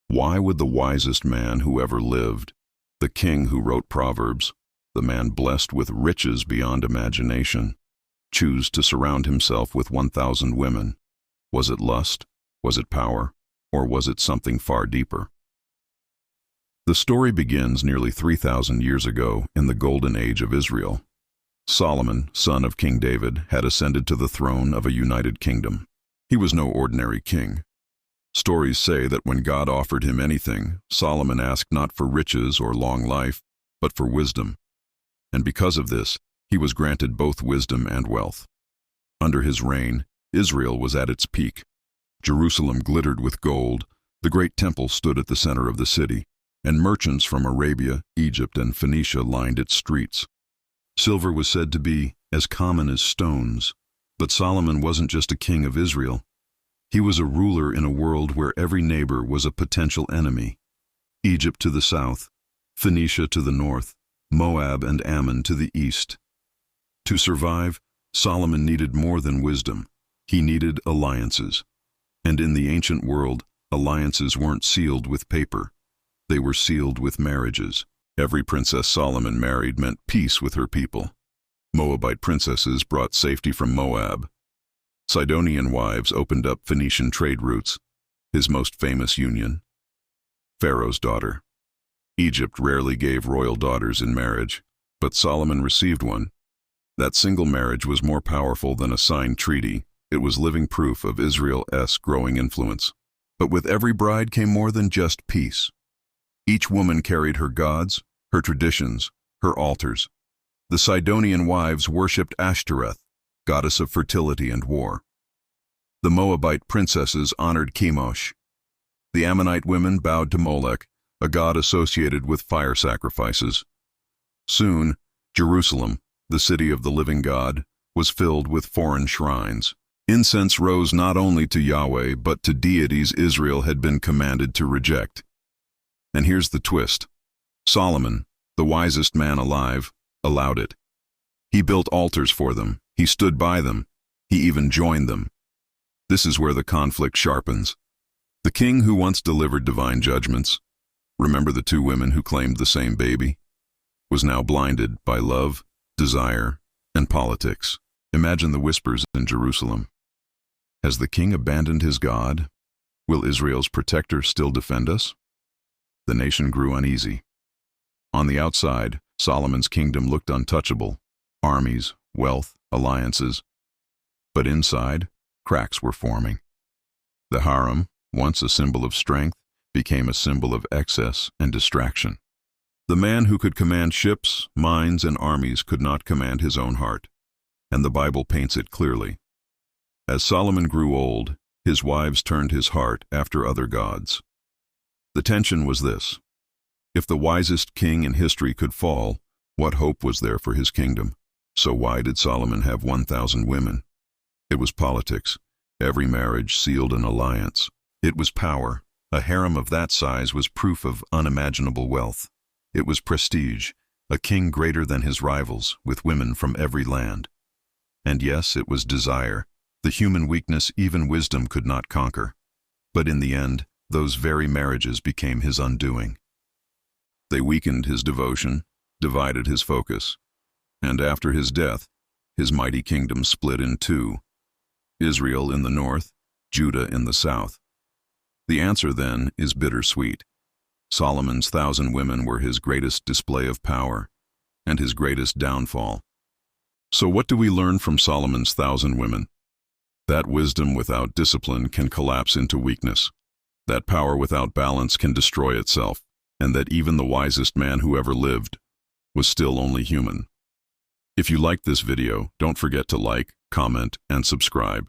Why would the wisest man who ever lived, the king who wrote Proverbs, the man blessed with riches beyond imagination, choose to surround himself with 1,000 women? Was it lust? Was it power? Or was it something far deeper? The story begins nearly 3,000 years ago in the golden age of Israel. Solomon, son of King David, had ascended to the throne of a united kingdom. He was no ordinary king. Stories say that when God offered him anything, Solomon asked not for riches or long life, but for wisdom. And because of this, he was granted both wisdom and wealth. Under his reign, Israel was at its peak. Jerusalem glittered with gold, the great temple stood at the center of the city, and merchants from Arabia, Egypt, and Phoenicia lined its streets. Silver was said to be as common as stones, but Solomon wasn't just a king of Israel. He was a ruler in a world where every neighbor was a potential enemy. Egypt to the south, Phoenicia to the north, Moab and Ammon to the east. To survive, Solomon needed more than wisdom. He needed alliances. And in the ancient world, alliances weren't sealed with paper. They were sealed with marriages. Every princess Solomon married meant peace with her people. Moabite princesses brought safety from Moab. Sidonian wives opened up Phoenician trade routes, his most famous union. Pharaoh's daughter. Egypt rarely gave royal daughters in marriage, but Solomon received one. That single marriage was more powerful than a signed treaty. It was living proof of Israel's growing influence. But with every bride came more than just peace. Each woman carried her gods, her traditions, her altars. The Sidonian wives worshipped Ashtoreth, goddess of fertility and war. The Moabite princesses honored Chemosh. The Ammonite women bowed to Molech, a god associated with fire sacrifices. Soon, Jerusalem, the city of the living God, was filled with foreign shrines. Incense rose not only to Yahweh, but to deities Israel had been commanded to reject. And here's the twist. Solomon, the wisest man alive, allowed it. He built altars for them. He stood by them. He even joined them. This is where the conflict sharpens. The king who once delivered divine judgments, remember the two women who claimed the same baby, was now blinded by love, desire, and politics. Imagine the whispers in Jerusalem. Has the king abandoned his God? Will Israel's protector still defend us? The nation grew uneasy. On the outside, Solomon's kingdom looked untouchable. Armies, wealth, alliances. But inside, cracks were forming. The harem, once a symbol of strength, became a symbol of excess and distraction. The man who could command ships, mines, and armies could not command his own heart, and the Bible paints it clearly. As Solomon grew old, his wives turned his heart after other gods. The tension was this: if the wisest king in history could fall, what hope was there for his kingdom? So why did Solomon have 1,000 women? It was politics. Every marriage sealed an alliance. It was power. A harem of that size was proof of unimaginable wealth. It was prestige, a king greater than his rivals, with women from every land. And yes, it was desire, the human weakness even wisdom could not conquer. But in the end, those very marriages became his undoing. They weakened his devotion, divided his focus, and after his death, his mighty kingdom split in two: Israel in the north, Judah in the south. The answer, then, is bittersweet. Solomon's 1,000 women were his greatest display of power and his greatest downfall. So what do we learn from Solomon's 1,000 women? That wisdom without discipline can collapse into weakness. That power without balance can destroy itself, and that even the wisest man who ever lived was still only human. If you liked this video, don't forget to like, comment, and subscribe.